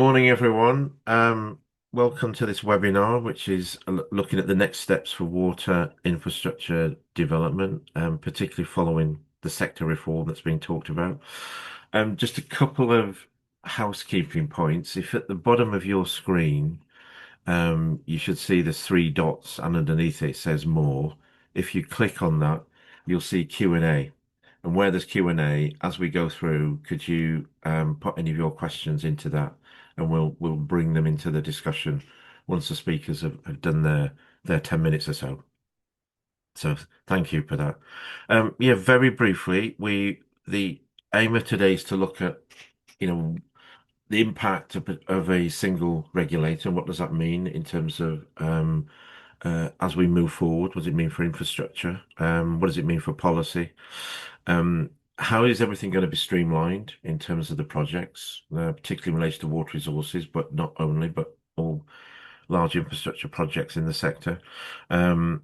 Morning, everyone. Welcome to this webinar, which is looking at the next steps for water infrastructure development, particularly following the sector reform that's being talked about. Just a couple of housekeeping points. If at the bottom of your screen, you should see there's three dots, and underneath it says more. If you click on that, you'll see Q&A. And where there's Q&A, as we go through, could you put any of your questions into that, and we'll bring them into the discussion once the speakers have done their 10 minutes or so. So thank you for that. Yeah, very briefly, the aim of today is to look at, you know, the impact of a single regulator. What does that mean in terms of as we move forward? What does it mean for infrastructure? What does it mean for policy? Um, how is everything going to be streamlined in terms of the projects, particularly in relation to water resources, but not only, but all large infrastructure projects in the sector? Um,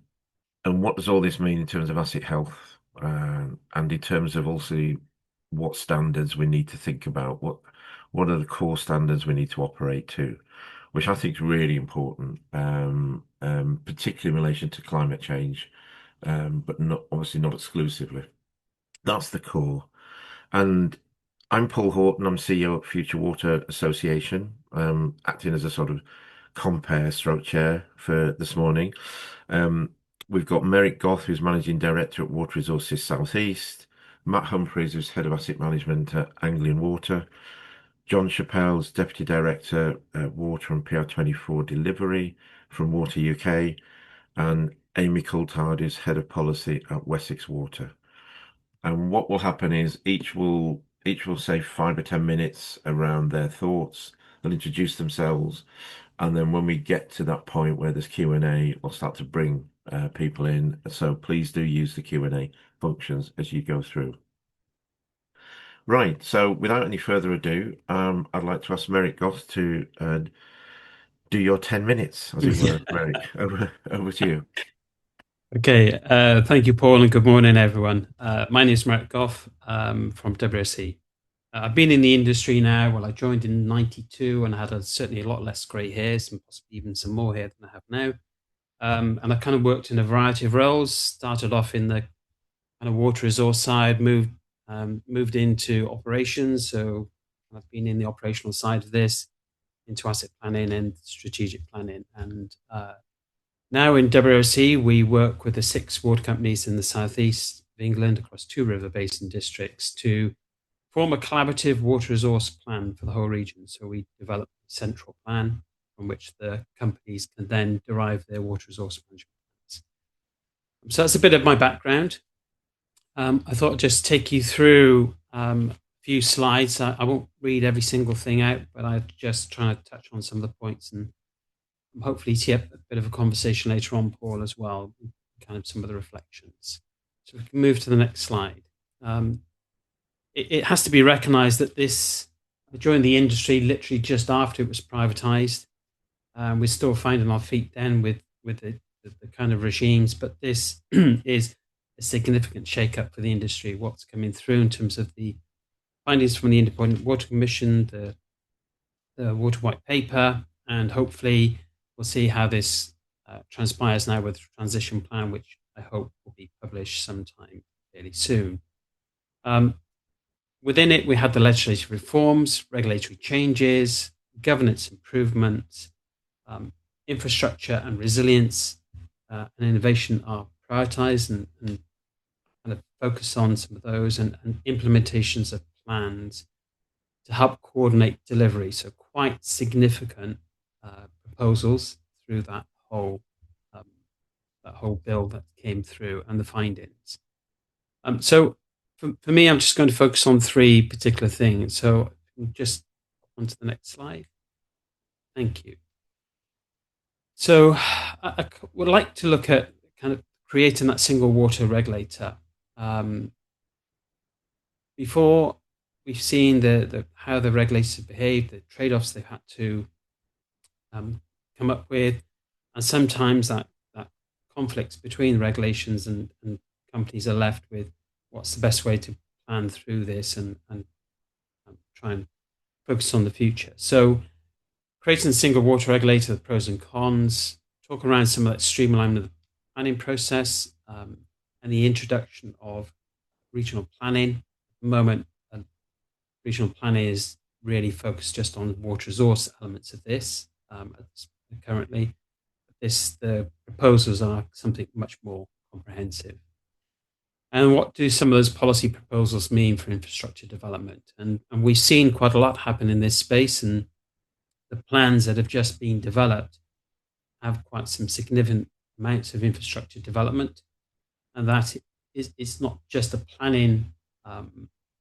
and what does all this mean in terms of asset health, and in terms of also what standards we need to think about? What are the core standards we need to operate to, which I think is really important, particularly in relation to climate change, but not obviously not exclusively. That's the core. And I'm Paul Horton. I'm CEO at Future Water Association, acting as a sort of compare stroke chair for this morning. Um, we've got Merrick Goff, who's Managing Director at Water Resources Southeast, Matt Humphreys, who's Head of Asset Management at Anglian Water, John Chappell's Deputy Director at Water and PR24 Delivery from Water UK, and Amy Coulthard is Head of Policy at Wessex Water. And what will happen is each will say 5 or 10 minutes around their thoughts. They'll introduce themselves, and then when we get to that point where there's Q&A, I'll start to bring people in. So please do use the Q&A functions as you go through. Right. So without any further ado, I'd like to ask Merrick Goff to do your 10 minutes, as it were. Merrick, over to you. Okay, thank you, Paul, and good morning, everyone. My name is Mark Goff from WSE. I've been in the industry now. Well, I joined in '92 and I had certainly a lot less grey hairs and possibly even some more hair than I have now. And I kind of worked in a variety of roles. Started off in the kind of water resource side, moved into operations. So I've been in the operational side of this, into asset planning and strategic planning, and now in WOC, we work with the six water companies in the southeast of England across two river basin districts to form a collaborative water resource plan for the whole region. So we develop a central plan from which the companies can then derive their water resource management plans. So that's a bit of my background. I thought I'd just take you through a few slides. I won't read every single thing out, but I just try to touch on some of the points and hopefully tee up a bit of a conversation later on, Paul, as well, kind of some of the reflections. So we can move to the next slide. It has to be recognised that I joined the industry literally just after it was privatised. We're still finding our feet then with the kind of regimes, but this is a significant shake-up for the industry. What's coming through in terms of the findings from the Independent Water Commission, the Water White Paper, and hopefully we'll see how this transpires now with the transition plan, which I hope will be published sometime fairly soon. Within it, we had the legislative reforms, regulatory changes, governance improvements, infrastructure and resilience and innovation are prioritized and kind of focus on some of those and implementations of plans to help coordinate delivery. So quite significant proposals through um, that whole bill that came through and the findings. So for me, I'm just going to focus on three particular things. So just on to the next slide. Thank you. So I would like to look at kind of creating that single water regulator. Before we've seen how the regulators behave, the trade-offs they've had to come up with, and sometimes that conflicts between regulations and companies are left with what's the best way to plan through this and try and focus on the future. So creating a single water regulator, the pros and cons, talk around some of that streamlining of the planning process, and the introduction of regional planning. At the moment, regional planning is really focused just on water resource elements of this currently. The proposals are something much more comprehensive. And what do some of those policy proposals mean for infrastructure development? And we've seen quite a lot happen in this space, and the plans that have just been developed have quite some significant amounts of infrastructure development. And that is, it's not just a planning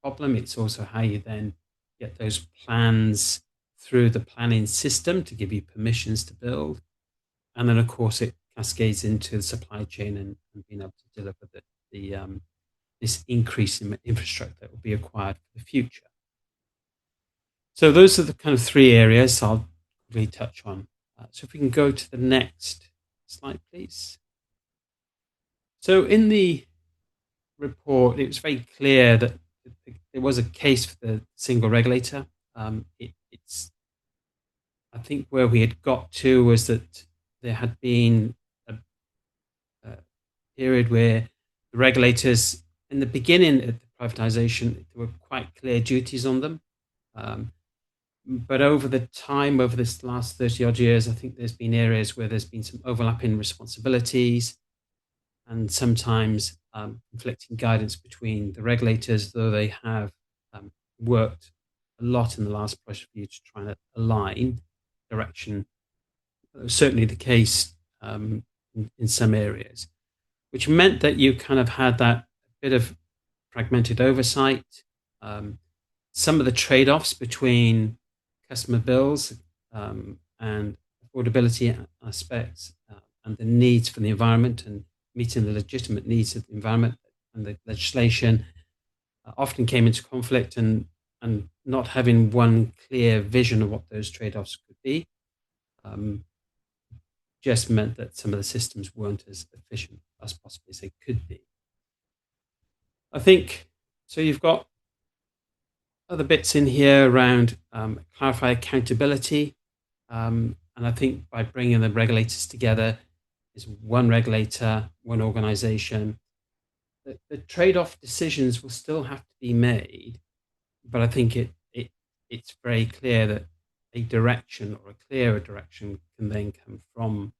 problem, it's also how you then get those plans through the planning system to give you permissions to build. And then, of course, it cascades into the supply chain and being able to deliver this increase in infrastructure that will be acquired for the future. So those are the kind of three areas I'll really touch on. So if we can go to the next slide, please. So in the report, it was very clear that there was a case for the single regulator. It's I think where we had got to was that there had been a period where the regulators, in the beginning of the privatization, there were quite clear duties on them. But over the time, over this last 30 odd years, I think there's been areas where there's been some overlapping responsibilities and sometimes conflicting guidance between the regulators, though they have worked a lot in the last project review to try and align direction. That was certainly the case in some areas, which meant that you kind of had that bit of fragmented oversight. Some of the trade-offs between customer bills and affordability aspects and the needs for the environment and meeting the legitimate needs of the environment and the legislation often came into conflict, and not having one clear vision of what those trade-offs could be just meant that some of the systems weren't as efficient as possibly as they could be. I think so. You've got other bits in here around clarify accountability, and I think by bringing the regulators together is one regulator, one organization. The trade-off decisions will still have to be made, but I think it's very clear that a direction or a clearer direction can then come from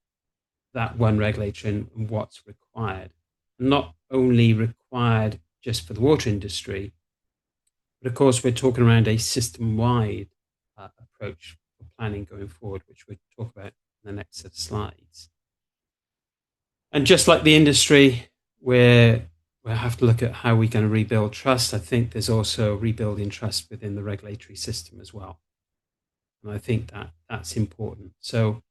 that one regulator and what's required. Not only required just for the water industry, but of course we're talking around a system-wide approach for planning going forward, which we'll talk about in the next set of slides. And just like the industry, we'll have to look at how we're going to rebuild trust. I think there's also rebuilding trust within the regulatory system as well. And I think that's important. So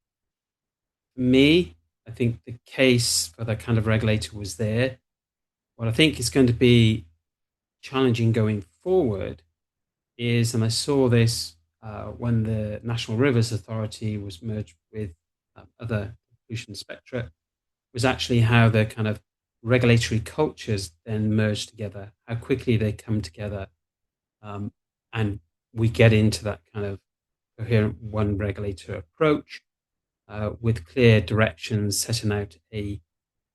for me, I think the case for that kind of regulator was there. What I think is going to be challenging going forward is, and I saw this when the National Rivers Authority was merged with other pollution inspectorate, was actually how the kind of regulatory cultures then merge together, how quickly they come together, and we get into that kind of coherent one regulator approach with clear directions, setting out a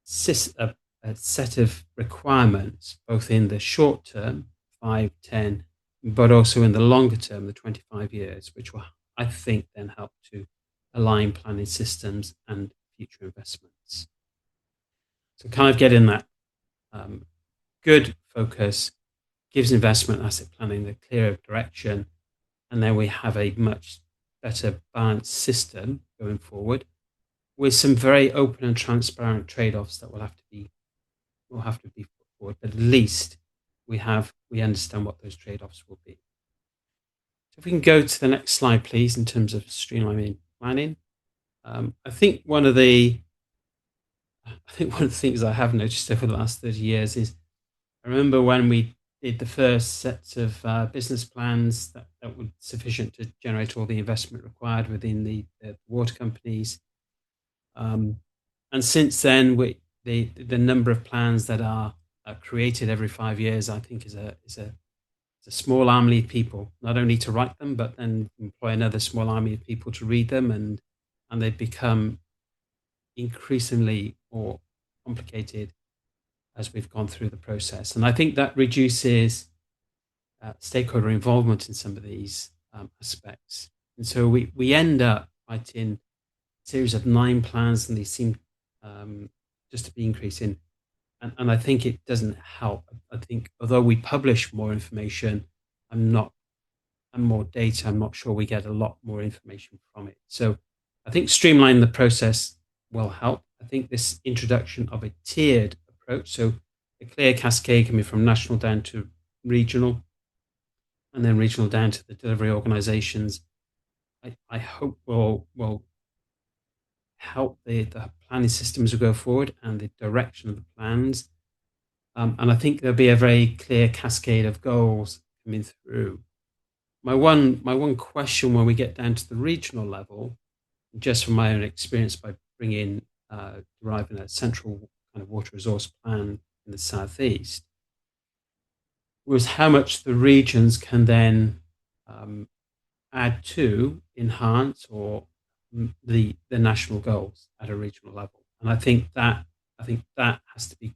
set of requirements, both in the short term, 5, 10, but also in the longer term, the 25 years, which will, I think, then help to align planning systems and future investments. So kind of getting that good focus gives investment asset planning the clearer direction, and then we have a much better balanced system going forward with some very open and transparent trade-offs that will have to be put forward. But at least we understand what those trade-offs will be. So if we can go to the next slide, please, in terms of streamlining planning. I think one of the things I have noticed over the last 30 years is, I remember when we did the first sets of business plans that were sufficient to generate all the investment required within the water companies. And since then, the number of plans that are created every 5 years, I think, is a a small army of people, not only to write them, but then employ another small army of people to read them, and they become increasingly more complicated as we've gone through the process. And I think that reduces stakeholder involvement in some of these aspects. And so we end up writing a series of 9 plans, and they seem just to be increasing. And I think it doesn't help. I think although we publish more information and more data, I'm not sure we get a lot more information from it. So I think streamlining the process will help. I think this introduction of a tiered approach, so a clear cascade coming from national down to regional, and then regional down to the delivery organizations, I hope will help the planning systems go forward and the direction of the plans. And I think there'll be a very clear cascade of goals coming through. My one question when we get down to the regional level, just from my own experience by deriving a central kind of water resource plan in the southeast, was how much the regions can then add to, enhance, or the national goals at a regional level. And I think that has to be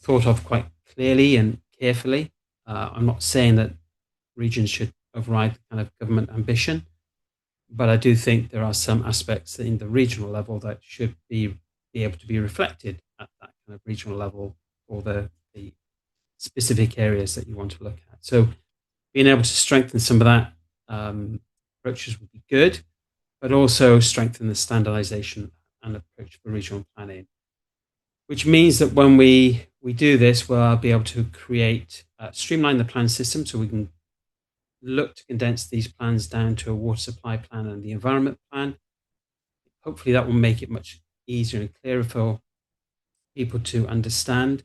thought of quite clearly and carefully. I'm not saying that regions should override the kind of government ambition, but I do think there are some aspects in the regional level that should be able to be reflected at that kind of regional level for the specific areas that you want to look at. So being able to strengthen some of that approaches would be good, but also strengthen the standardization and approach for regional planning, which means that when we do this, we'll be able to streamline the plan system so we can look to condense these plans down to a water supply plan and the environment plan. Hopefully that will make it much easier and clearer for people to understand.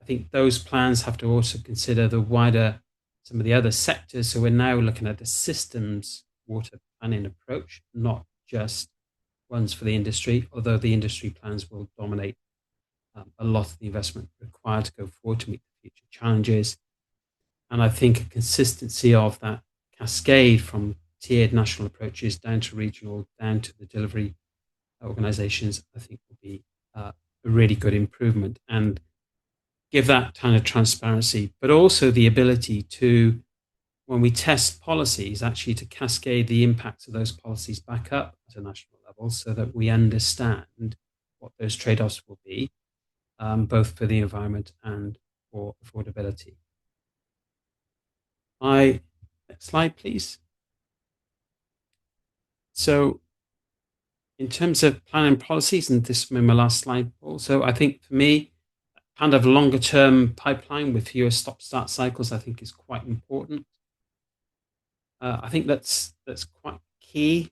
I think those plans have to also consider some of the other sectors. So we're now looking at the systems water planning approach, not just ones for the industry, although the industry plans will dominate a lot of the investment required to go forward to meet the future challenges. And I think a consistency of that cascade from tiered national approaches down to regional, down to the delivery organizations, I think will be a really good improvement and give that kind of transparency, but also the ability to, when we test policies, actually to cascade the impacts of those policies back up at a national level so that we understand what those trade-offs will be, both for the environment and for affordability. Next slide, please. So in terms of planning policies, and this will be my last slide also, I think for me, kind of longer term pipeline with fewer stop-start cycles, I think is quite important. I think that's quite key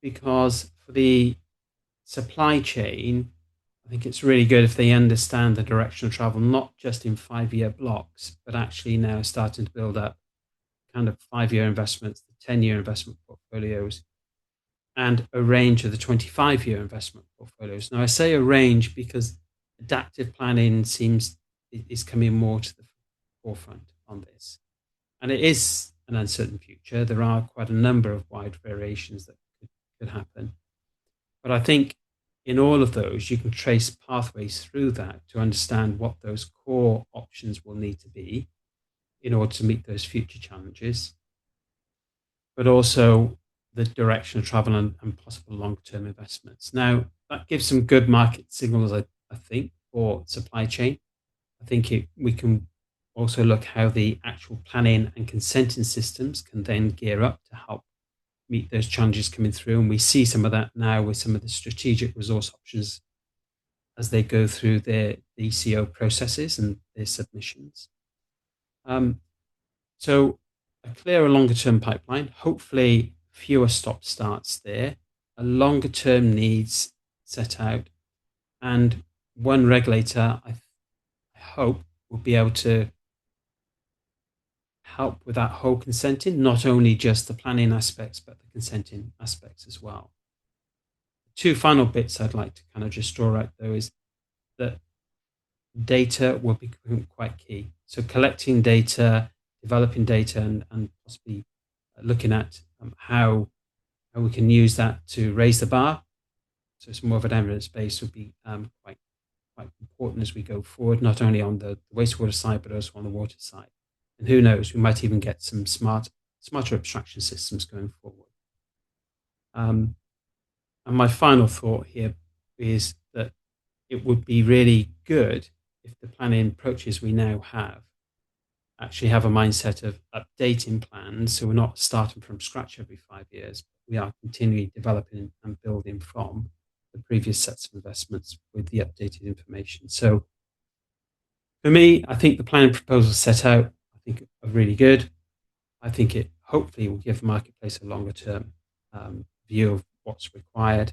because for the supply chain, I think it's really good if they understand the direction of travel, not just in 5-year blocks, but actually now starting to build up kind of 5-year investments, the 10-year investment portfolios, and a range of the 25-year investment portfolios. Now, I say a range because adaptive planning is coming more to the forefront on this. And it is an uncertain future. There are quite a number of wide variations that could happen. But I think in all of those, you can trace pathways through that to understand what those core options will need to be in order to meet those future challenges, but also the direction of travel and possible long-term investments. Now, that gives some good market signals, I think, for supply chain. I think we can also look how the actual planning and consenting systems can then gear up to help meet those challenges coming through. And we see some of that now with some of the strategic resource options as they go through their ECO processes and their submissions. So a clearer longer term pipeline, hopefully fewer stop starts there, a longer term needs set out, and one regulator, I hope, will be able to help with that whole consenting, not only just the planning aspects, but the consenting aspects as well. Two final bits I'd like to kind of just draw out, though, is that data will become quite key. So collecting data developing data and possibly looking at how we can use that to raise the bar. So it's more of an evidence base would be quite important as we go forward, not only on the wastewater side, but also on the water side. And who knows, we might even get some smarter abstraction systems going forward. And my final thought here is that it would be really good if the planning approaches we now have actually have a mindset of updating plans. So we're not starting from scratch every 5 years. We are continually developing and building from the previous sets of investments with the updated information. So for me, I think the planning proposals set out, I think, are really good. I think it hopefully will give the marketplace a longer term view of what's required,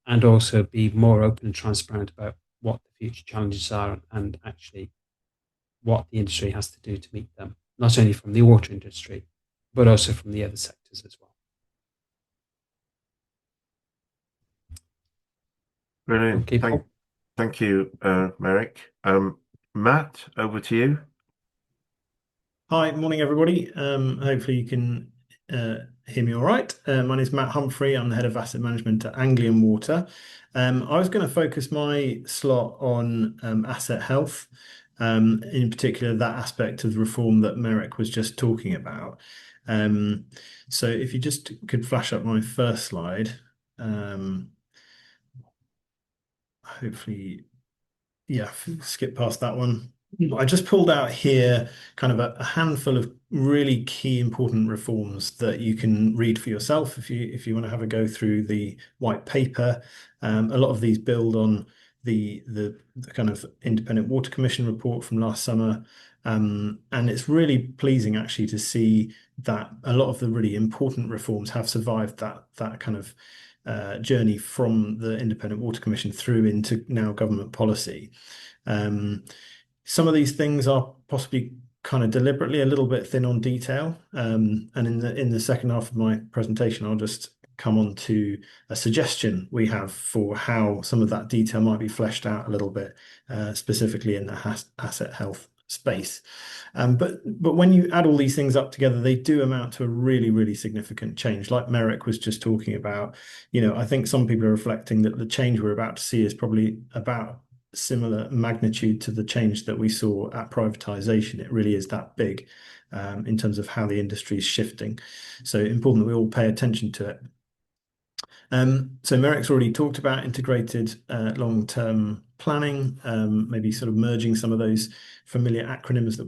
and also be more open and transparent about what the future challenges are and actually what the industry has to do to meet them, not only from the water industry, but also from the other sectors as well. Brilliant. Okay, Paul. Thank you, Merrick. Matt, over to you. Hi, morning everybody. Hopefully you can hear me all right. My name is Matt Humphrey. I'm the head of asset management at Anglian Water. I was going to focus my slot on asset health, in particular that aspect of the reform that Merrick was just talking about. So if you just could flash up my first slide, hopefully, yeah, skip past that one. I just pulled out here kind of a handful of really key important reforms that you can read for yourself if you want to have a go through the white paper. A lot of these build on the kind of Independent Water Commission report from last summer. And it's really pleasing actually to see that a lot of the really important reforms have survived that kind of journey from the Independent Water Commission through into now government policy. Some of these things are possibly kind of deliberately a little bit thin on detail. And in the second half of my presentation, I'll just come on to a suggestion we have for how some of that detail might be fleshed out a little bit, specifically in the asset health space. But when you add all these things up together, they do amount to a really, really significant change. Like Merrick was just talking about, I think some people are reflecting that the change we're about to see is probably about similar magnitude to the change that we saw at privatization. It really is that big in terms of how the industry is shifting. So important that we all pay attention to it. So Merrick's already talked about integrated long-term planning, maybe sort of merging some of those familiar acronyms that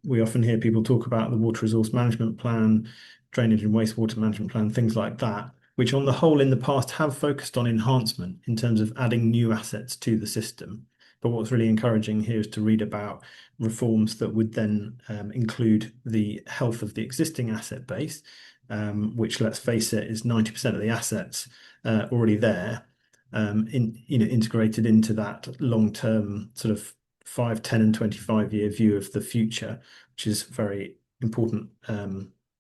we often hear people talk about, the Water Resource Management Plan, Drainage and Wastewater Management Plan, things like that, which on the whole in the past have focused on enhancement in terms of adding new assets to the system. But what's really encouraging here is to read about reforms that would then include the health of the existing asset base, which, let's face it, is 90% of the assets already there, integrated into that long-term sort of 5, 10, and 25-year view of the future, which is a very important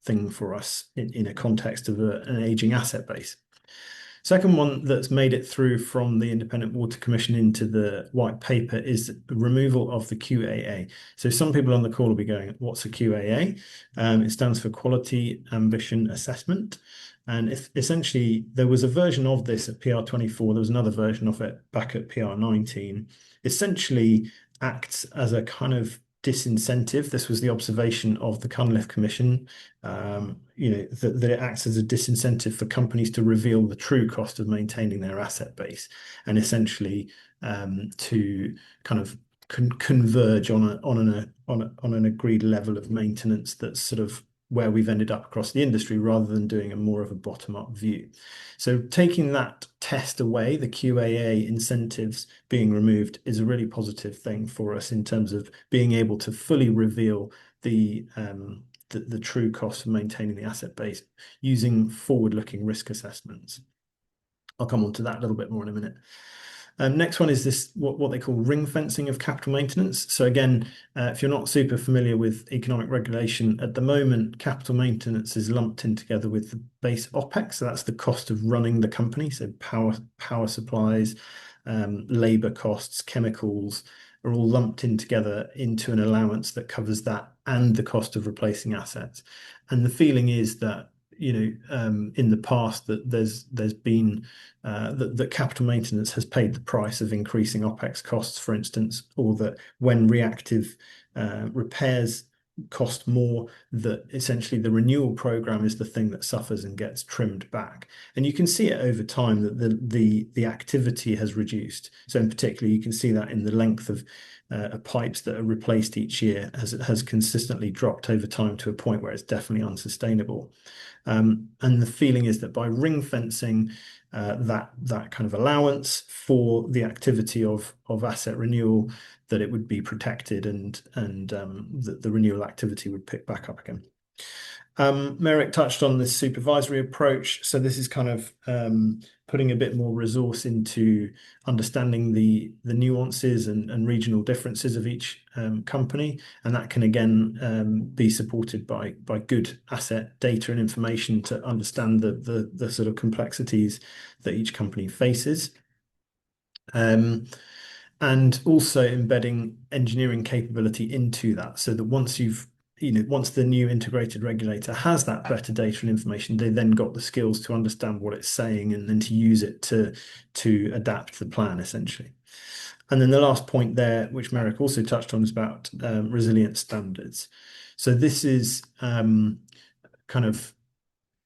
thing for us in a context of an aging asset base. Second one that's made it through from the Independent Water Commission into the white paper is the removal of the QAA. So some people on the call will be going, what's a QAA? It stands for Quality Ambition Assessment. And essentially, there was a version of this at PR24. There was another version of it back at PR19. Essentially acts as a kind of disincentive. This was the observation of the Cunliffe Commission, that it acts as a disincentive for companies to reveal the true cost of maintaining their asset base, and essentially to kind of converge on an agreed level of maintenance that's sort of where we've ended up across the industry, rather than doing a more of a bottom-up view. So taking that test away, the QAA incentives being removed, is a really positive thing for us in terms of being able to fully reveal the true cost of maintaining the asset base using forward-looking risk assessments. I'll come on to that a little bit more in a minute. Next one is this, what they call ring fencing of capital maintenance. So again, if you're not super familiar with economic regulation, at the moment, capital maintenance is lumped in together with the base OPEX. So that's the cost of running the company. So power supplies, labor costs, chemicals are all lumped in together into an allowance that covers that and the cost of replacing assets. And the feeling is that, in the past that there's been that capital maintenance has paid the price of increasing OpEx costs, for instance, or that when reactive repairs cost more, that essentially the renewal program is the thing that suffers and gets trimmed back. And you can see it over time that the activity has reduced. So in particular, you can see that in the length of pipes that are replaced each year has consistently dropped over time to a point where it's definitely unsustainable. And the feeling is that by ring fencing that kind of allowance for the activity of asset renewal, that it would be protected and that the renewal activity would pick back up again. Merrick touched on this supervisory approach. So this is kind of putting a bit more resource into understanding the nuances and regional differences of each company. And that can again be supported by good asset data and information to understand the sort of complexities that each company faces. And also embedding engineering capability into that, so that once the new integrated regulator has that better data and information, they then got the skills to understand what it's saying and then to use it to adapt the plan, essentially. And then the last point there, which Merrick also touched on, is about resilient standards. So this is kind of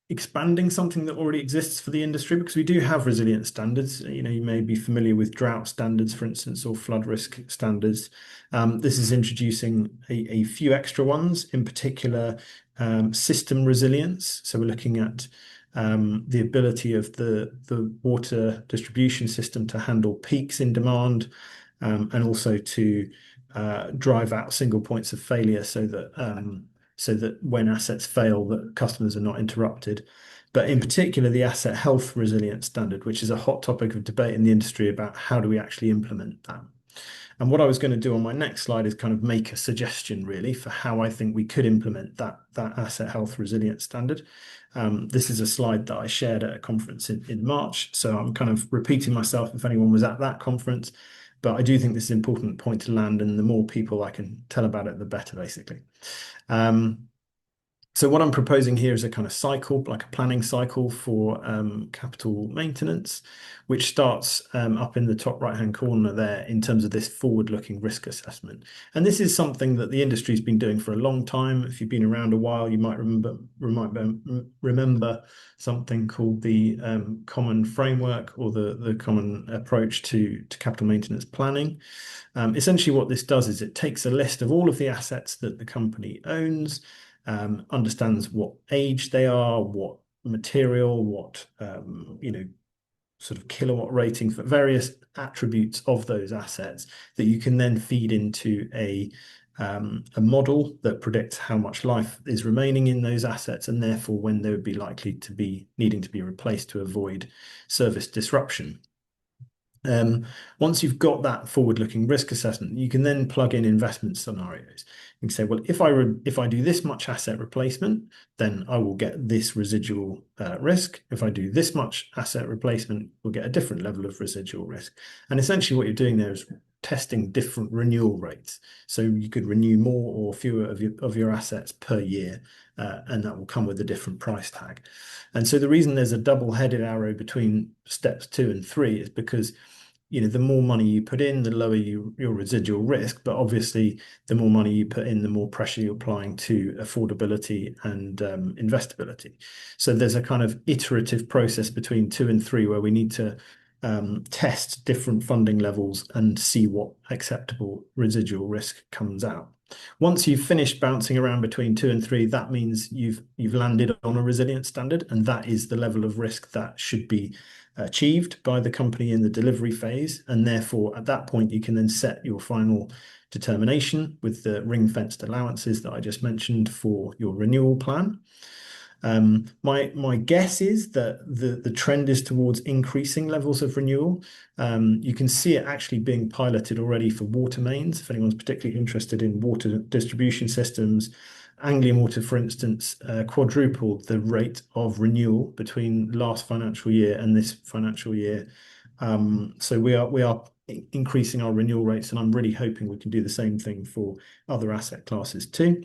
expanding something that already exists for the industry, because we do have resilient standards. You may be familiar with drought standards, for instance, or flood risk standards. This is introducing a few extra ones, in particular system resilience. So we're looking at the ability of the water distribution system to handle peaks in demand, and also to drive out single points of failure, so that when assets fail, that customers are not interrupted. But in particular, the asset health resilience standard, which is a hot topic of debate in the industry about how do we actually implement that. And what I was going to do on my next slide is kind of make a suggestion, really, for how I think we could implement that asset health resilience standard. This is a slide that I shared at a conference in March, so I'm kind of repeating myself if anyone was at that conference. But I do think this is an important point to land, and the more people I can tell about it, the better, basically. So what I'm proposing here is a kind of cycle, like a planning cycle for capital maintenance, which starts up in the top right-hand corner there in terms of this forward-looking risk assessment. And this is something that the industry's been doing for a long time. If you've been around a while, you might remember something called the common framework, or the common approach to capital maintenance planning. Essentially what this does is it takes a list of all of the assets that the company owns, understands what age they are, what material, what sort of kilowatt rating, for various attributes of those assets that you can then feed into a model that predicts how much life is remaining in those assets, and therefore when they would be likely to be needing to be replaced to avoid service disruption. Once you've got that forward-looking risk assessment, you can then plug in investment scenarios. You can say, well, if I do this much asset replacement, then I will get this residual risk. If I do this much asset replacement, we'll get a different level of residual risk. And essentially what you're doing there is testing different renewal rates. So you could renew more or fewer of your assets per year, and that will come with a different price tag. And so the reason there's a double-headed arrow between steps 2 and 3 is because the more money you put in, the lower your residual risk. But obviously, the more money you put in, the more pressure you're applying to affordability and investability. So there's a kind of iterative process between 2 and 3 where we need to test different funding levels and see what acceptable residual risk comes out. Once you've finished bouncing around between 2 and 3, that means you've landed on a resilience standard, and that is the level of risk that should be achieved by the company in the delivery phase. And therefore, at that point, you can then set your final determination with the ring-fenced allowances that I just mentioned for your renewal plan. My guess is that the trend is towards increasing levels of renewal. You can see it actually being piloted already for water mains. If anyone's particularly interested in water distribution systems, Anglian Water, for instance, quadrupled the rate of renewal between last financial year and this financial year. So we are increasing our renewal rates, and I'm really hoping we can do the same thing for other asset classes too.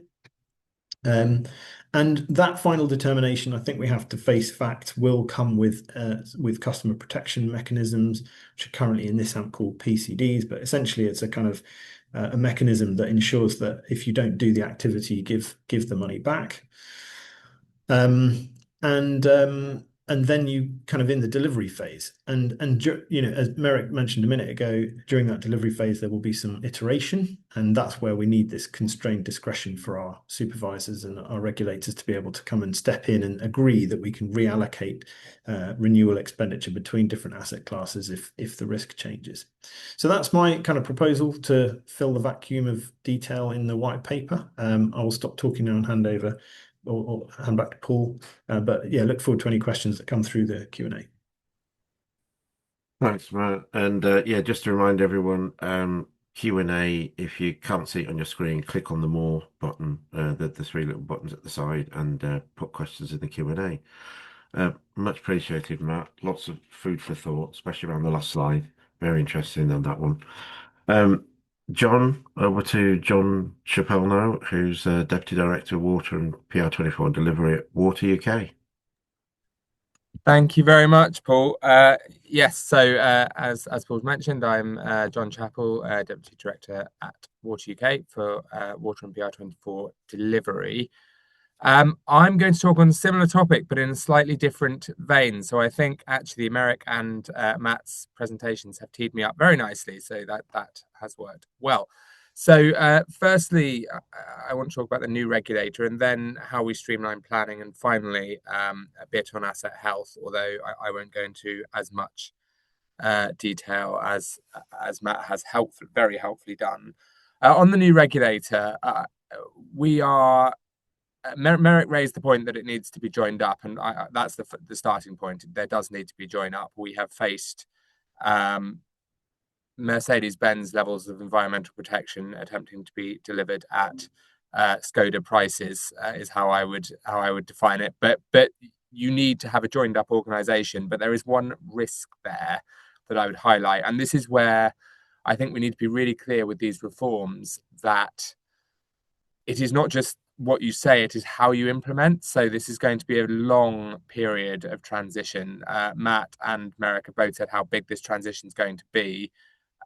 And that final determination, I think we have to face fact, will come with customer protection mechanisms, which are currently in this AMP called PCDs, but essentially it's a kind of a mechanism that ensures that if you don't do the activity, give the money back. And then you kind of in the delivery phase, and as Merrick mentioned a minute ago, during that delivery phase there will be some iteration, and that's where we need this constrained discretion for our supervisors and our regulators to be able to come and step in and agree that we can reallocate renewal expenditure between different asset classes if the risk changes. So that's my kind of proposal to fill the vacuum of detail in the white paper. I will stop talking now and hand over or hand back to Paul. But yeah, look forward to any questions that come through the Q&A. Thanks, Matt. And yeah, just to remind everyone, Q&A, if you can't see it on your screen, click on the More button, the three little buttons at the side, and put questions in the Q&A. Much appreciated, Matt. Lots of food for thought, especially around the last slide. Very interesting on that one. John, over to John Chappell now, who's Deputy Director of Water and PR24 Delivery at Water UK. Thank you very much, Paul. Yes, so as Paul's mentioned, I'm John Chappell, Deputy Director at Water UK for Water and PR24 Delivery. I'm going to talk on a similar topic, but in a slightly different vein. So I think actually Merrick and Matt's presentations have teed me up very nicely, so that has worked well. So firstly, I want to talk about the new regulator and then how we streamline planning, and finally a bit on asset health, although I won't go into as much detail as Matt has very helpfully done. On the new regulator, we are... Merrick raised the point that it needs to be joined up, and that's the starting point. There does need to be joined up. We have faced Mercedes-Benz levels of environmental protection attempting to be delivered at Skoda prices, is how I would define it. But you need to have a joined up organisation. But there is one risk there that I would highlight, and this is where I think we need to be really clear with these reforms that it is not just what you say, it is how you implement. So this is going to be a long period of transition. Matt and Merrick have both said how big this transition is going to be.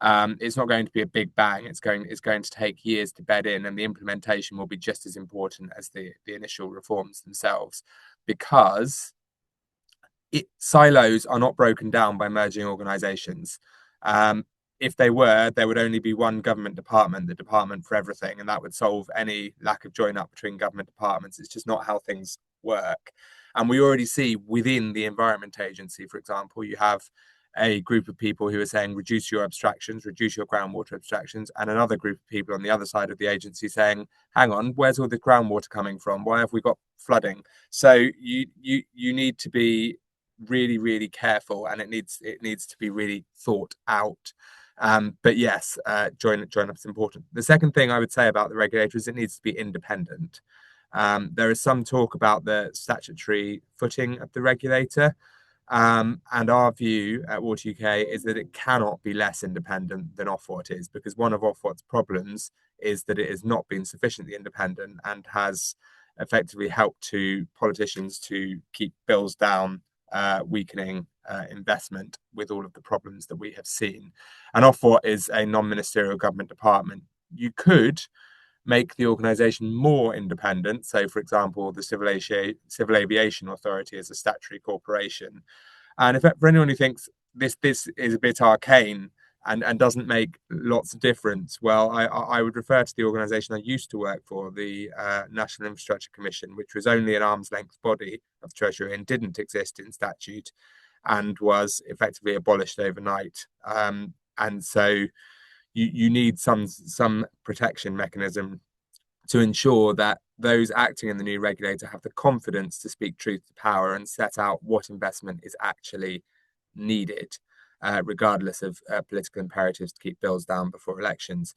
It's not going to be a big bang. It's going to take years to bed in, and the implementation will be just as important as the initial reforms themselves, because silos are not broken down by merging organisations. If they were, there would only be one government department, the Department for Everything, and that would solve any lack of join up between government departments. It's just not how things work. And we already see within the Environment Agency, for example, you have a group of people who are saying reduce your abstractions, reduce your groundwater abstractions, and another group of people on the other side of the agency saying, hang on, where's all the groundwater coming from? Why have we got flooding? So you need to be really, really careful, and it needs to be really thought out. But yes, join up is important. The second thing I would say about the regulator is it needs to be independent. There is some talk about the statutory footing of the regulator. And our view at Water UK is that it cannot be less independent than Ofwat is, because one of Ofwat's problems is that it has not been sufficiently independent and has effectively helped to politicians to keep bills down, weakening investment with all of the problems that we have seen. And Ofwat is a non-ministerial government department. You could make the organisation more independent. So, for example, the Civil Aviation Authority is a statutory corporation. And for anyone who thinks this is a bit arcane and doesn't make lots of difference, well, I would refer to the organisation I used to work for, the National Infrastructure Commission, which was only an arm's length body of Treasury and didn't exist in statute and was effectively abolished overnight. And so you need some protection mechanism to ensure that those acting in the new regulator have the confidence to speak truth to power and set out what investment is actually needed, regardless of political imperatives to keep bills down before elections.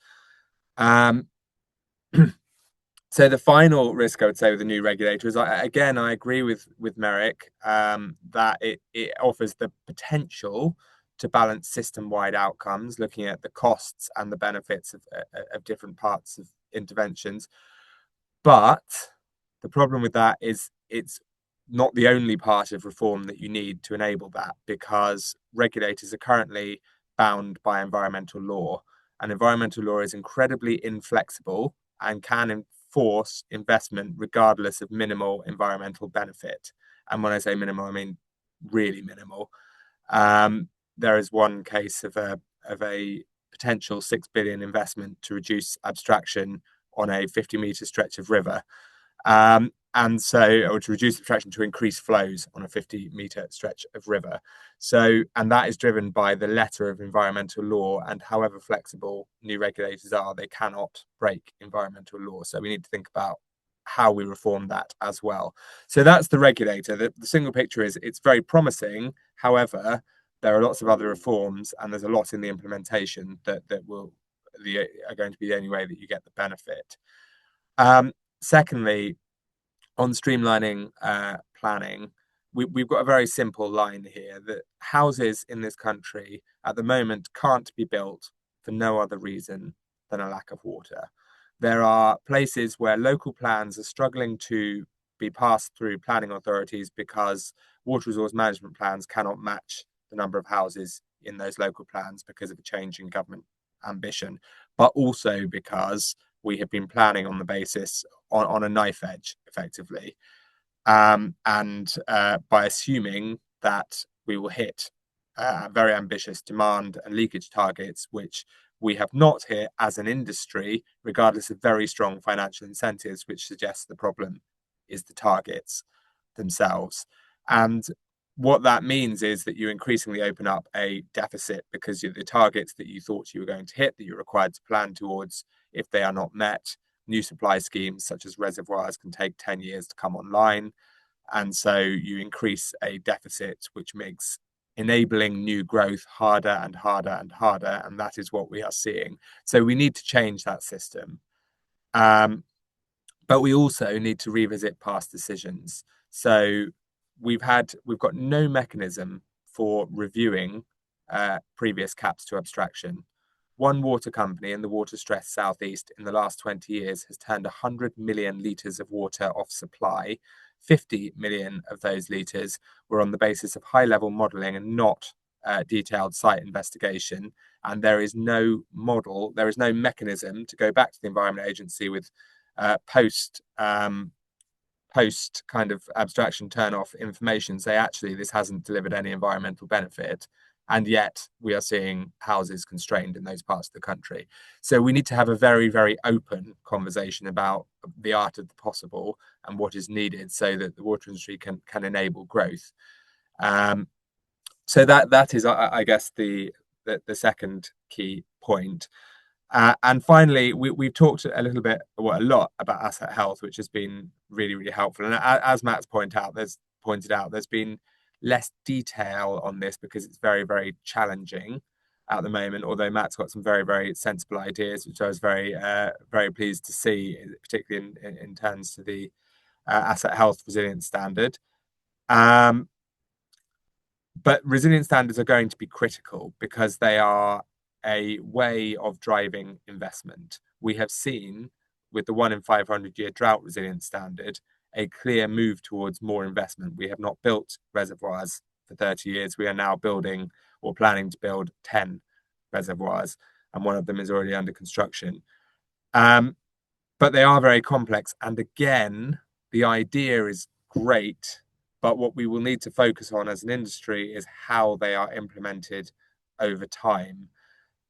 So the final risk I would say with the new regulator is, again, I agree with Merrick that it offers the potential to balance system-wide outcomes, looking at the costs and the benefits of different parts of interventions. But The problem with that is it's not the only part of reform that you need to enable that, because regulators are currently bound by environmental law, and environmental law is incredibly inflexible and can enforce investment regardless of minimal environmental benefit. And when I say minimal, I mean really minimal. There is one case of a potential 6 billion investment to reduce abstraction on a 50-meter stretch of river. And so, or to reduce abstraction to increase flows on a 50-meter stretch of river. So, and that is driven by the letter of environmental law, and however flexible new regulators are, they cannot break environmental law. So we need to think about how we reform that as well. So that's the regulator. The single picture is it's very promising. However, there are lots of other reforms, and there's a lot in the implementation that are going to be the only way that you get the benefit. Secondly, on streamlining planning, we've got a very simple line here that houses in this country at the moment can't be built for no other reason than a lack of water. There are places where local plans are struggling to be passed through planning authorities because water resource management plans cannot match the number of houses in those local plans because of a change in government ambition, but also because we have been planning on the basis on a knife edge, effectively, and by assuming that we will hit very ambitious demand and leakage targets, which we have not hit as an industry, regardless of very strong financial incentives, which suggests the problem is the targets themselves. And what that means is that you increasingly open up a deficit because the targets that you thought you were going to hit, that you're required to plan towards, if they are not met, new supply schemes such as reservoirs can take 10 years to come online. And so you increase a deficit, which makes enabling new growth harder and harder and harder. And that is what we are seeing. So we need to change that system. But we also need to revisit past decisions. So we've got no mechanism for reviewing previous caps to abstraction. One water company in the water-stressed southeast in the last 20 years has turned 100 million litres of water off supply. 50 million of those litres were on the basis of high-level modelling and not detailed site investigation. And there is no model, there is no mechanism to go back to the Environment Agency with post kind of abstraction turn-off information, say, actually, this hasn't delivered any environmental benefit. And yet we are seeing houses constrained in those parts of the country. So we need to have a very, very open conversation about the art of the possible and what is needed so that the water industry can enable growth. So that is, I guess, the second key point. And finally, we've talked a lot about asset health, which has been really, really helpful. And as Matt's pointed out, there's been less detail on this because it's very, very challenging at the moment, although Matt's got some very, very sensible ideas, which I was very, very pleased to see, particularly in terms to the asset health resilience standard. But resilience standards are going to be critical because they are a way of driving investment. We have seen with the 1 in 500 year drought resilience standard a clear move towards more investment. We have not built reservoirs for 30 years. We are now building or planning to build 10 reservoirs, and one of them is already under construction. But they are very complex. And again, the idea is great, but what we will need to focus on as an industry is how they are implemented over time.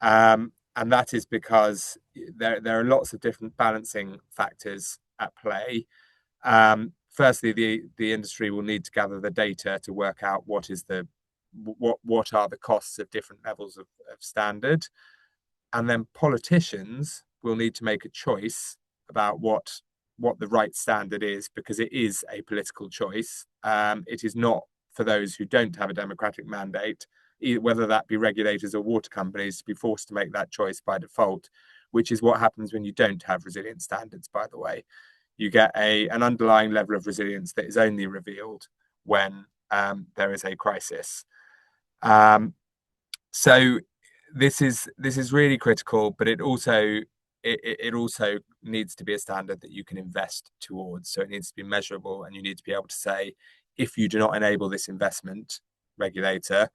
And that is because there are lots of different balancing factors at play. Firstly, the industry will need to gather the data to work out what are the costs of different levels of standard, and then politicians will need to make a choice about what the right standard is, because it is a political choice. It is not for those who don't have a democratic mandate, whether that be regulators or water companies, to be forced to make that choice by default, which is what happens when you don't have resilient standards, by the way. You get an underlying level of resilience that is only revealed when there is a crisis. So this is really critical, but it also it also needs to be a standard that you can invest towards. So it needs to be measurable, and you need to be able to say, if you do not enable this investment, regulator,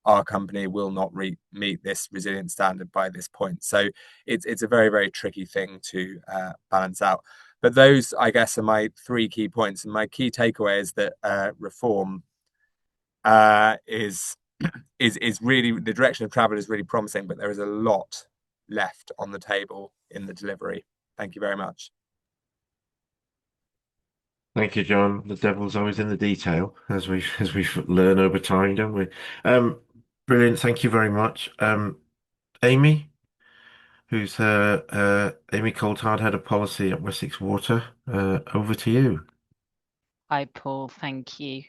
our company will not meet this resilience standard by this point. So it's a very, very tricky thing to balance out. But those, I guess, are my 3 key points. And my key takeaway is that reform is really, the direction of travel is really promising, but there is a lot left on the table in the delivery. Thank you very much. Thank you, John. The devil's always in the detail, as we learn over time, don't we? Brilliant. Thank you very much. Amy, who's Amy Coulthard, Head of Policy at Wessex Water. Over to you. Hi, Paul. Thank you.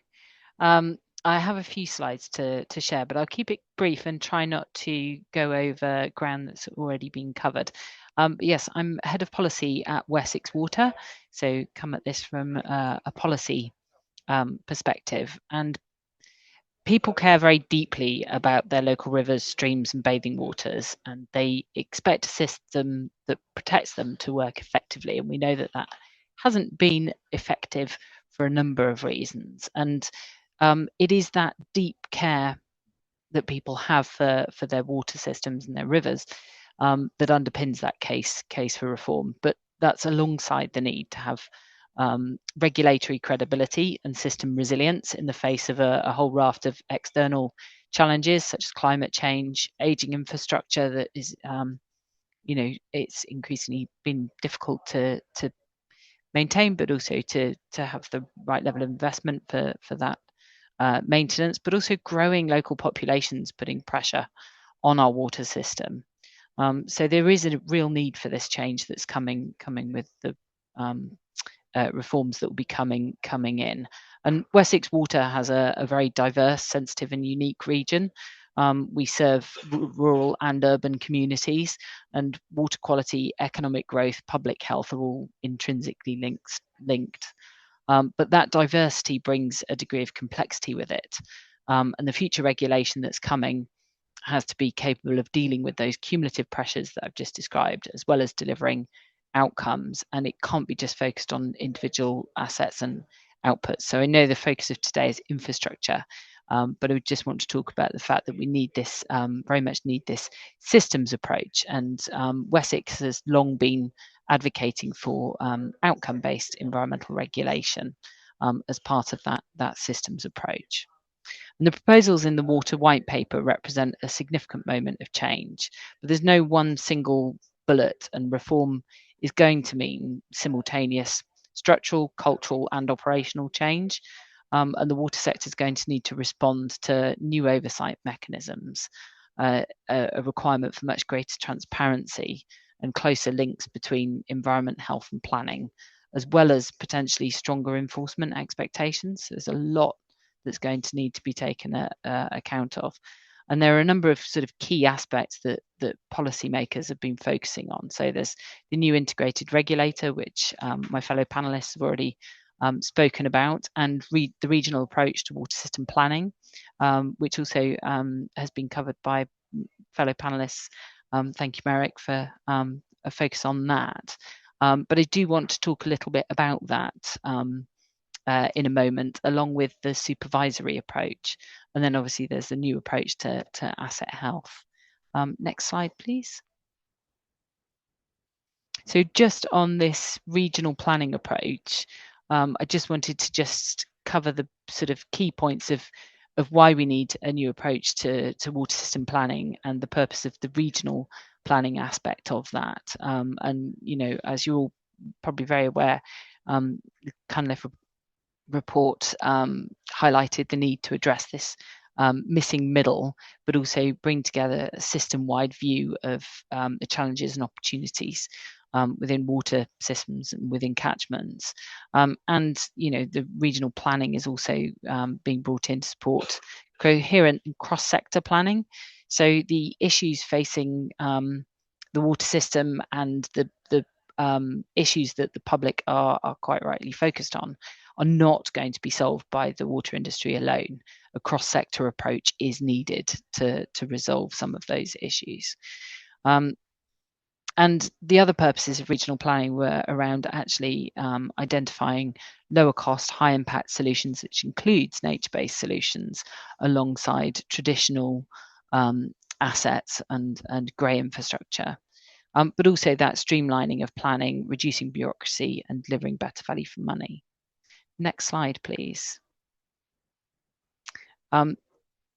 I have a few slides to share, but I'll keep it brief and try not to go over ground that's already been covered. Yes, I'm Head of Policy at Wessex Water, so come at this from a policy perspective. And people care very deeply about their local rivers, streams, and bathing waters, and they expect a system that protects them to work effectively. And we know that that hasn't been effective for a number of reasons. And it is that deep care that people have for their water systems and their rivers that underpins that case for reform. But that's alongside the need to have regulatory credibility and system resilience in the face of a whole raft of external challenges such as climate change, aging infrastructure that is, it's increasingly been difficult to maintain, but also to have the right level of investment for that maintenance, but also growing local populations putting pressure on our water system. So there is a real need for this change that's coming with the reforms that will be coming in. And Wessex Water has a very diverse, sensitive and unique region. We serve rural and urban communities, and water quality, economic growth, public health are all intrinsically linked. But that diversity brings a degree of complexity with it. And the future regulation that's coming has to be capable of dealing with those cumulative pressures that I've just described, as well as delivering outcomes. And it can't be just focused on individual assets and outputs. So I know the focus of today is infrastructure, but I just want to talk about the fact that we need this, very much need this systems approach. And Wessex has long been advocating for outcome-based environmental regulation as part of that systems approach. And the proposals in the Water White Paper represent a significant moment of change, but there's no one single bullet, and reform is going to mean simultaneous structural, cultural and operational change. And the water sector is going to need to respond to new oversight mechanisms, a requirement for much greater transparency and closer links between environment, health and planning, as well as potentially stronger enforcement expectations. So there's a lot that's going to need to be taken account of. And there are a number of sort of key aspects that policymakers have been focusing on. So there's the new integrated regulator, which my fellow panelists have already spoken about, and the regional approach to water system planning, which also has been covered by fellow panelists. Thank you, Merrick, for a focus on that. But I do want to talk a little bit about that in a moment, along with the supervisory approach. And then obviously there's the new approach to asset health. Next slide, please. So just on this regional planning approach, I just wanted to just cover the sort of key points of why we need a new approach to water system planning and the purpose of the regional planning aspect of that. And, as you're all probably very aware, the Cunliffe report highlighted the need to address this missing middle, but also bring together a system-wide view of the challenges and opportunities within water systems and within catchments. And, the regional planning is also being brought in to support coherent and cross-sector planning. So the issues facing the water system and the issues that the public are quite rightly focused on are not going to be solved by the water industry alone. A cross-sector approach is needed to resolve some of those issues. And the other purposes of regional planning were around actually identifying lower cost, high impact solutions, which includes nature-based solutions alongside traditional assets and grey infrastructure. But also that streamlining of planning, reducing bureaucracy and delivering better value for money. Next slide, please.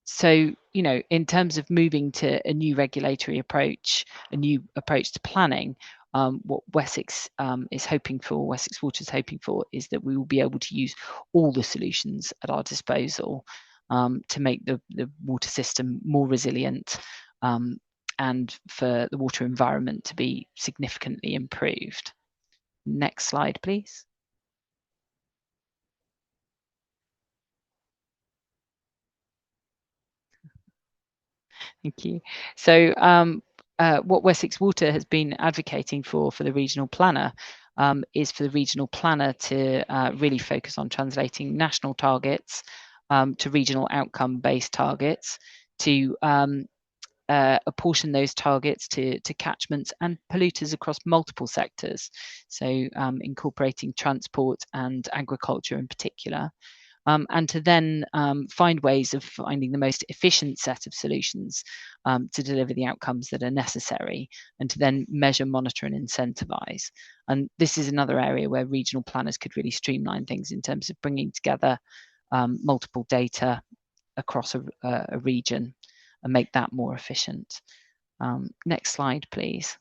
So, you know, in terms of moving to a new regulatory approach, a new approach to planning, what Wessex is hoping for, Wessex Water is hoping for, is that we will be able to use all the solutions at our disposal to make the water system more resilient and for the water environment to be significantly improved. Next slide, please. Thank you. So what Wessex Water has been advocating for the regional planner is for the regional planner to really focus on translating national targets to regional outcome-based targets, to apportion those targets to catchments and polluters across multiple sectors. So incorporating transport and agriculture in particular. And to then find ways of finding the most efficient set of solutions to deliver the outcomes that are necessary, and to then measure, monitor and incentivize. And this is another area where regional planners could really streamline things in terms of bringing together multiple data across a region and make that more efficient. Next slide, please.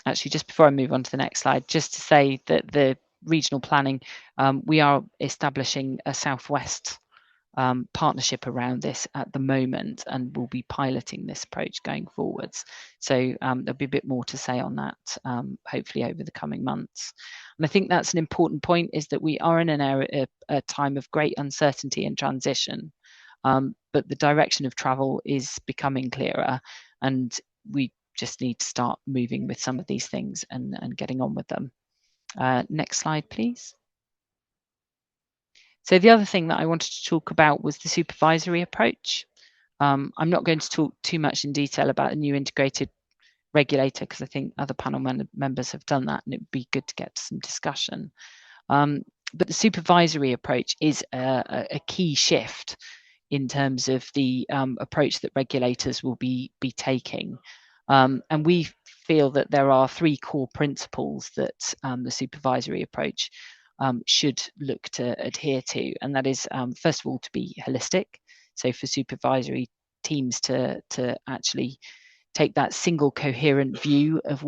Actually, just before I move on to the next slide, just to say that the regional planning, we are establishing a Southwest partnership around this at the moment, and we'll be piloting this approach going forwards. So there'll be a bit more to say on that, hopefully over the coming months. And I think that's an important point, is that we are in a time of great uncertainty and transition, but the direction of travel is becoming clearer, and we just need to start moving with some of these things and getting on with them. Next slide, please. So the other thing that I wanted to talk about was the supervisory approach. I'm not going to talk too much in detail about the new integrated regulator, because I think other panel members have done that, and it would be good to get to some discussion. But the supervisory approach is a key shift in terms of the approach that regulators will be taking. And we feel that there are three core principles that the supervisory approach should look to adhere to. And that is, first of all, to be holistic. So for supervisory teams to actually take that single coherent view of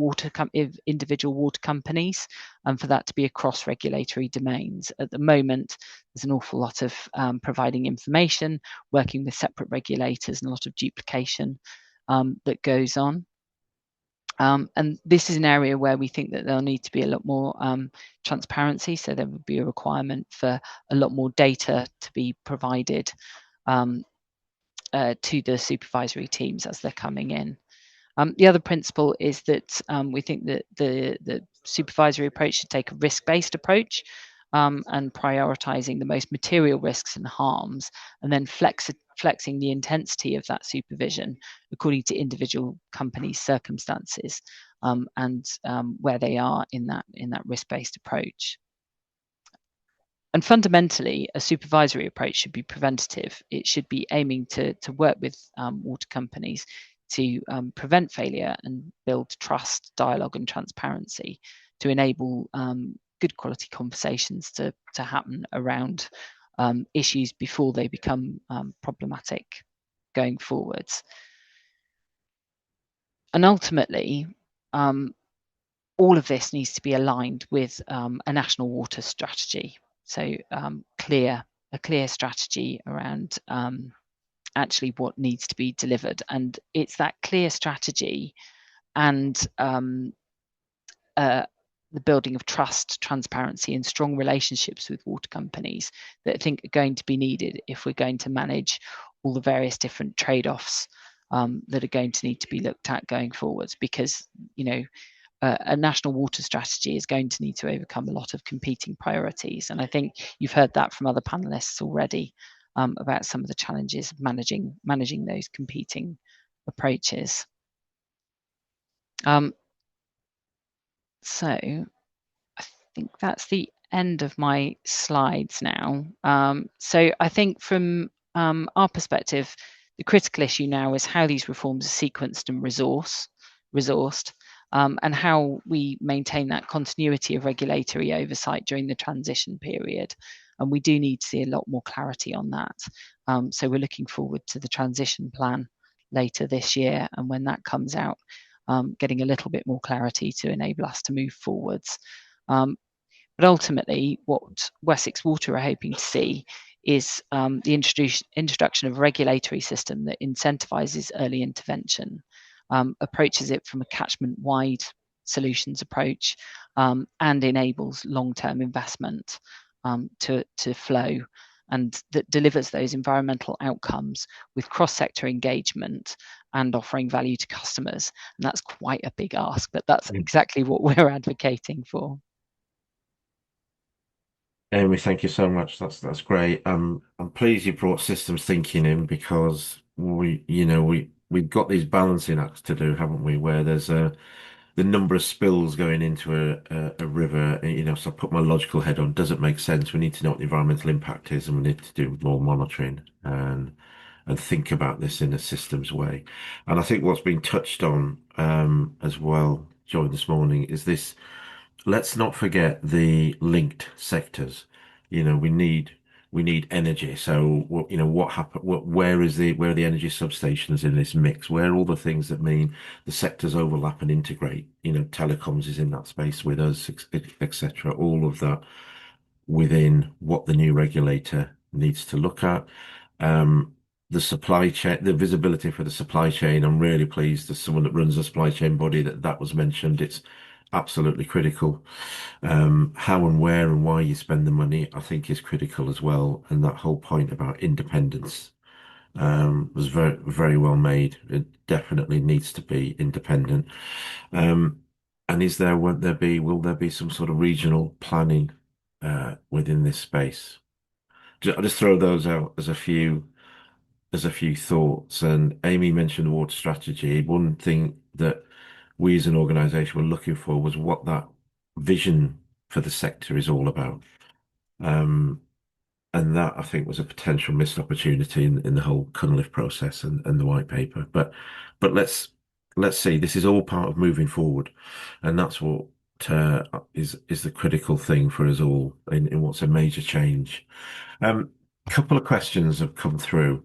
individual water companies, and for that to be across regulatory domains. At the moment, there's an awful lot of providing information, working with separate regulators, and a lot of duplication that goes on. And this is an area where we think that there'll need to be a lot more transparency. So there would be a requirement for a lot more data to be provided to the supervisory teams as they're coming in. The other principle is that we think that the supervisory approach should take a risk-based approach, and prioritizing the most material risks and harms, and then flexing the intensity of that supervision according to individual companies' circumstances and where they are in that risk-based approach. And fundamentally, a supervisory approach should be preventative. It should be aiming to work with water companies to prevent failure and build trust, dialogue and transparency, to enable good quality conversations to happen around issues before they become problematic going forwards. And ultimately, all of this needs to be aligned with a national water strategy. So a clear strategy around actually what needs to be delivered. And it's that clear strategy and the building of trust, transparency and strong relationships with water companies that I think are going to be needed if we're going to manage all the various different trade-offs that are going to need to be looked at going forwards, because, you know, a national water strategy is going to need to overcome a lot of competing priorities. And I think you've heard that from other panelists already about some of the challenges of managing those competing approaches. So I think that's the end of my slides now. So I think from our perspective, the critical issue now is how these reforms are sequenced and resourced, and how we maintain that continuity of regulatory oversight during the transition period. And we do need to see a lot more clarity on that. So we're looking forward to the transition plan later this year, and when that comes out, getting a little bit more clarity to enable us to move forwards. But ultimately, what Wessex Water are hoping to see is the introduction of a regulatory system that incentivises early intervention, approaches it from a catchment-wide solutions approach, and enables long-term investment to flow, and that delivers those environmental outcomes with cross-sector engagement and offering value to customers. And that's quite a big ask, but that's exactly what we're advocating for. Amy, thank you so much. That's great. I'm pleased you brought systems thinking in, because we've got these balancing acts to do, haven't we? Where there's the number of spills going into a river, so I put my logical head on, does it make sense? We need to know what the environmental impact is, and we need to do more monitoring and think about this in a systems way. And I think what's been touched on as well, Joy, this morning, is this. Let's not forget the linked sectors. We need energy. So what happened? Where are the energy substations in this mix? Where are all the things that mean the sectors overlap and integrate? Telecoms is in that space with us, etc. All of that within what the new regulator needs to look at. The supply chain, the visibility for the supply chain. I'm really pleased as someone that runs a supply chain body that was mentioned. It's absolutely critical. How and where and why you spend the money, I think, is critical as well. And that whole point about independence was very, very well made. It definitely needs to be independent. And will there be some sort of regional planning within this space? I'll just throw those out as a few thoughts. And Amy mentioned the water strategy. One thing that we as an organisation were looking for was what that vision for the sector is all about. And that, I think, was a potential missed opportunity in the whole Cunliffe process and the white paper. But let's see. This is all part of moving forward, and that's what is the critical thing for us all in what's a major change. A couple of questions have come through,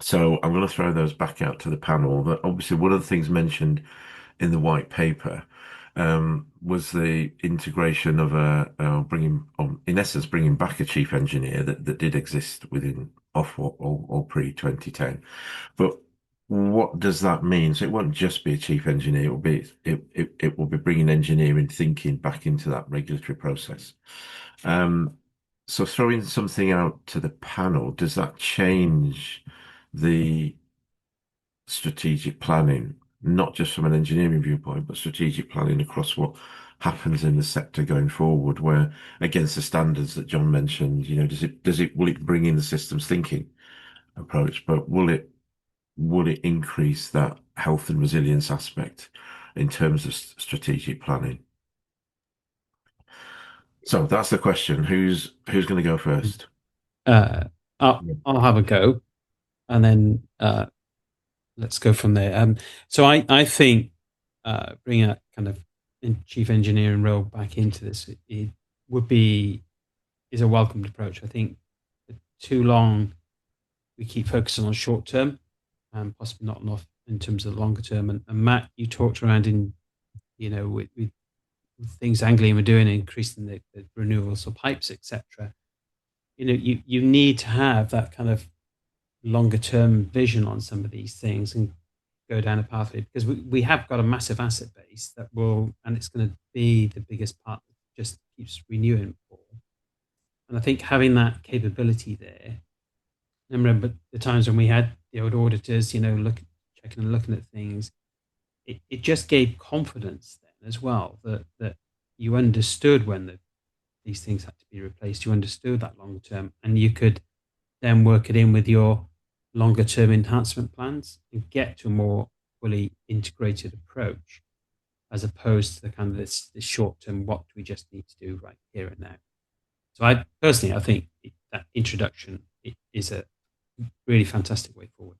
so I'm going to throw those back out to the panel. But obviously, one of the things mentioned in the white paper was the integration of in essence, bringing back a chief engineer that did exist within Ofwat or pre 2010. But what does that mean? So it won't just be a chief engineer. It will be bringing engineering thinking back into that regulatory process. So throwing something out to the panel, does that change the strategic planning, not just from an engineering viewpoint, but strategic planning across what happens in the sector going forward, where against the standards that John mentioned, will it bring in the systems thinking approach, but will it increase that health and resilience aspect in terms of strategic planning? So that's the question. Who's going to go first? I'll have a go, and then let's go from there. So I think bringing a kind of chief engineering role back into this is a welcomed approach. I think for too long we keep focusing on short term, and possibly not enough in terms of the longer term. And Matt, you talked around with things Anglian were doing, increasing the renewables for pipes, etc. You need to have that kind of longer term vision on some of these things and go down a pathway, because we have got a massive asset base and it's going to be the biggest part that just keeps renewing for. And I think having that capability there, I remember the times when we had the old auditors, checking and looking at things, it just gave confidence then as well that you understood when these things had to be replaced, you understood that long term, and you could then work it in with your longer term enhancement plans and get to a more fully integrated approach, as opposed to the kind of this short term, what do we just need to do right here and now. So I think that introduction is a really fantastic way forward.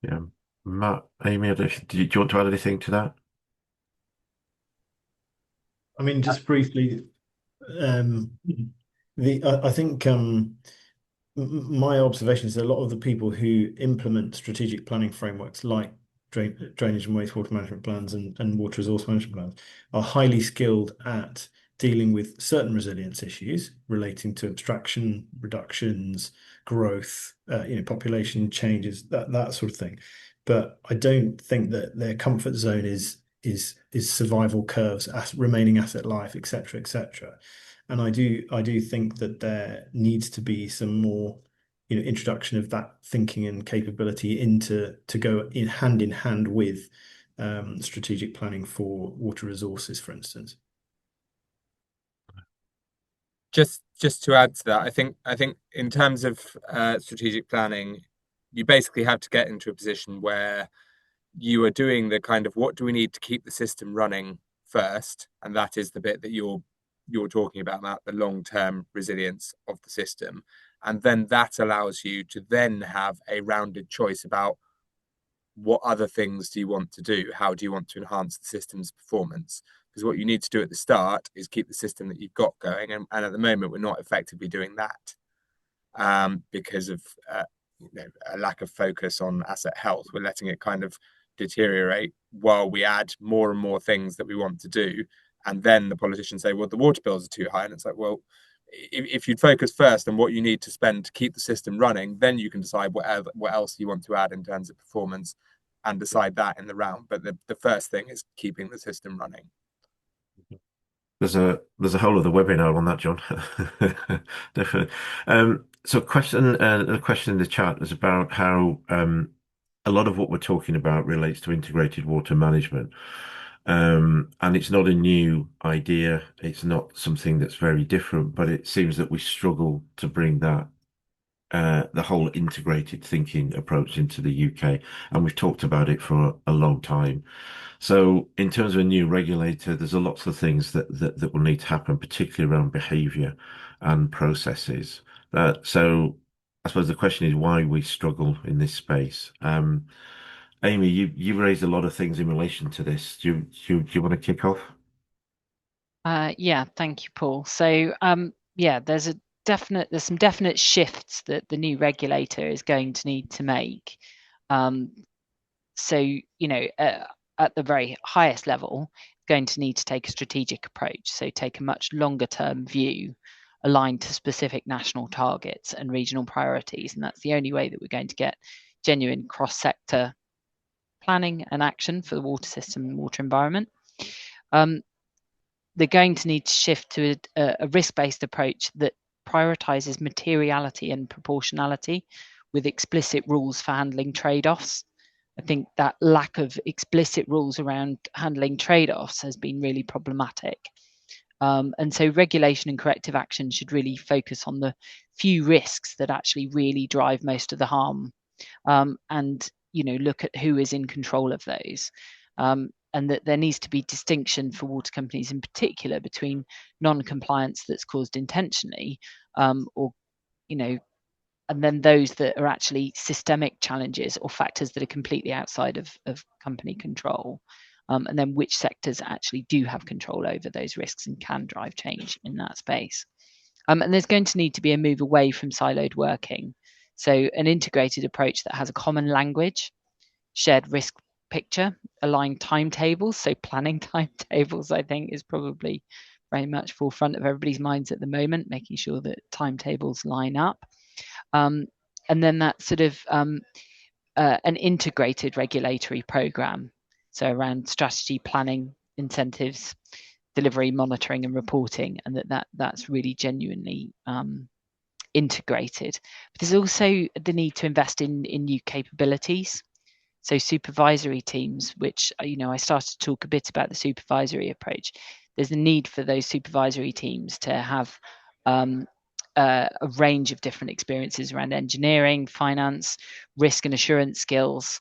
Yeah, Matt, Amy, do you want to add anything to that? I mean, just briefly, I think my observation is that a lot of the people who implement strategic planning frameworks like drainage and wastewater management plans and water resource management plans are highly skilled at dealing with certain resilience issues relating to abstraction, reductions, growth, population changes, that sort of thing. But I don't think that their comfort zone is survival curves, remaining asset life, etc., etc. And I do think that there needs to be some more, introduction of that thinking and capability to go in hand with strategic planning for water resources, for instance. Just to add to that, I think in terms of strategic planning, you basically have to get into a position where you are doing the kind of what do we need to keep the system running first, and that is the bit that you're talking about the long-term resilience of the system, and then that allows you to then have a rounded choice about what other things do you want to do, how do you want to enhance the system's performance. Because what you need to do at the start is keep the system that you've got going, and at the moment we're not effectively doing that because of a lack of focus on asset health. We're letting it kind of deteriorate while we add more and more things that we want to do, and then the politicians say, well, the water bills are too high, and it's like, well, if you'd focus first on what you need to spend to keep the system running, then you can decide what else you want to add in terms of performance and decide that in the round. But the first thing is keeping the system running. There's a whole other webinar on that, John. Definitely. So a question in the chat is about how a lot of what we're talking about relates to integrated water management. And it's not a new idea. It's not something that's very different, but it seems that we struggle to bring that the whole integrated thinking approach into the UK, and we've talked about it for a long time. So, in terms of a new regulator, there's a lots of things that will need to happen, particularly around behaviour and processes. So, I suppose the question is why we struggle in this space. Amy, you raised a lot of things in relation to this. Do you want to kick off? Yeah, thank you, Paul. So, there's some definite shifts that the new regulator is going to need to make. So, at the very highest level, going to need to take a strategic approach. So take a much longer term view aligned to specific national targets and regional priorities. And that's the only way that we're going to get genuine cross-sector planning and action for the water system and water environment. They're going to need to shift to a risk-based approach that prioritizes materiality and proportionality with explicit rules for handling trade-offs. I think that lack of explicit rules around handling trade-offs has been really problematic. And so regulation and corrective action should really focus on the few risks that actually really drive most of the harm, and look at who is in control of those. And that there needs to be distinction for water companies in particular between non-compliance that's caused intentionally, and then those that are actually systemic challenges or factors that are completely outside of company control. And then which sectors actually do have control over those risks and can drive change in that space. And there's going to need to be a move away from siloed working. So an integrated approach that has a common language, shared risk picture, aligned timetables. So planning timetables, I think, is probably very much forefront of everybody's minds at the moment, making sure that timetables line up. And then that sort of an integrated regulatory program. So around strategy, planning, incentives, delivery, monitoring and reporting, and that's really genuinely integrated. But there's also the need to invest in new capabilities. So supervisory teams, which, I started to talk a bit about the supervisory approach. There's a need for those supervisory teams to have a range of different experiences around engineering, finance, risk and assurance skills,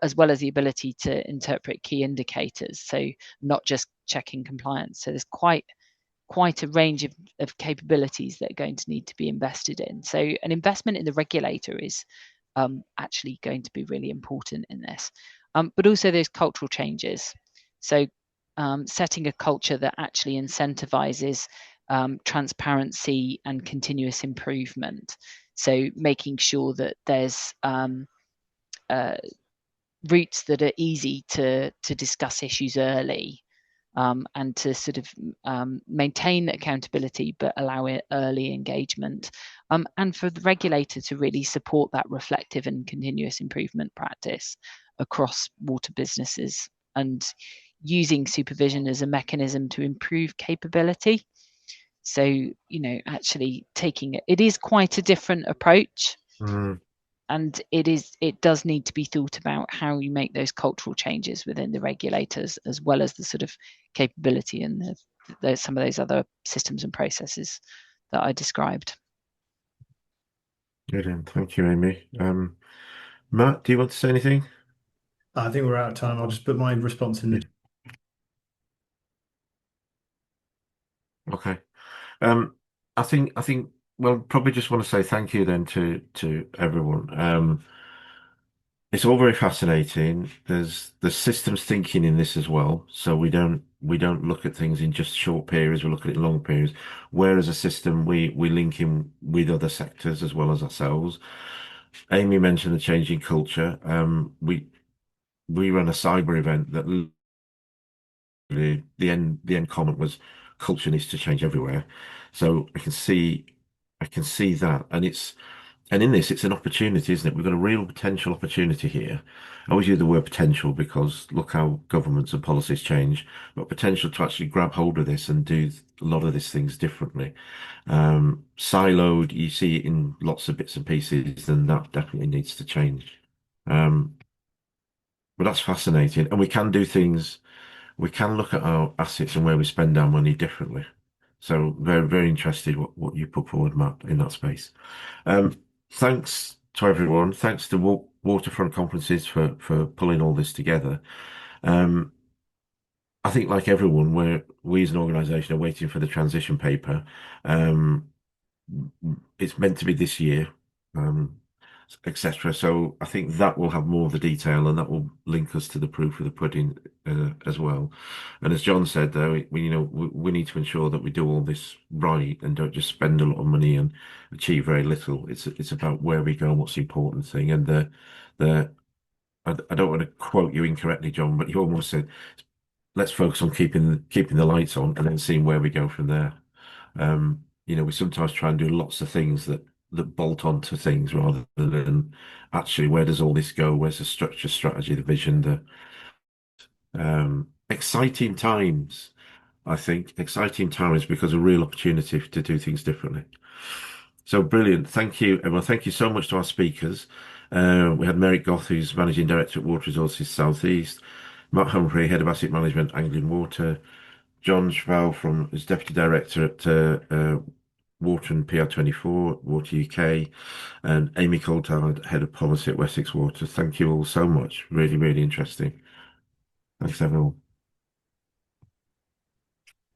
as well as the ability to interpret key indicators. So not just checking compliance. So there's quite a range of capabilities that are going to need to be invested in. So an investment in the regulator is actually going to be really important in this. But also those cultural changes. So setting a culture that actually incentivizes transparency and continuous improvement. So making sure that there's routes that are easy to discuss issues early, and to sort of maintain accountability but allow it early engagement, and for the regulator to really support that reflective and continuous improvement practice across water businesses, and using supervision as a mechanism to improve capability. So, actually taking it is quite a different approach. And it does need to be thought about how you make those cultural changes within the regulators, as well as the sort of capability and some of those other systems and processes that I described. Brilliant. Thank you, Amy. Matt, do you want to say anything? I think we're out of time. I'll just put my response in the Okay. I think well, probably just want to say thank you then to everyone. It's all very fascinating. There's systems thinking in this as well. So we don't look at things in just short periods, we look at it in long periods. Whereas a system we link in with other sectors as well as ourselves. Amy mentioned the changing culture. We ran a cyber event that the end comment was culture needs to change everywhere. So I can see that, and in this it's an opportunity, isn't it? We've got a real potential opportunity here. I always use the word potential because look how governments and policies change, but potential to actually grab hold of this and do a lot of these things differently. Siloed, you see it in lots of bits and pieces, and that definitely needs to change. But that's fascinating, and we can do things. We can look at our assets and where we spend our money differently. So very, very interested what you put forward, Matt, in that space. Thanks to everyone. Thanks to Waterfront Conferences for pulling all this together. I think like everyone, we as an organisation are waiting for the transition paper. It's meant to be this year. Etc. So I think that will have more of the detail, and that will link us to the proof of the pudding as well. And as John said, though, we need to ensure that we do all this right and don't just spend a lot of money and achieve very little. It's about where we go and what's the important thing. And I don't want to quote you incorrectly, John, but you almost said, let's focus on keeping the lights on and then seeing where we go from there. We sometimes try and do lots of things that bolt onto things rather than actually where does all this go? Where's the structure, strategy, the vision, the exciting times, I think. Exciting times because a real opportunity to do things differently. So brilliant. Thank you, everyone. Thank you so much to our speakers. We had Merrick Goff, who's Managing Director at Water Resources South East, Matt Humphrey, Head of Asset Management, Anglian Water, John Schval as Deputy Director at Water and PR24, Water UK, and Amy Coulthard, Head of Policy at Wessex Water. Thank you all so much. Really, really interesting. Thanks, everyone.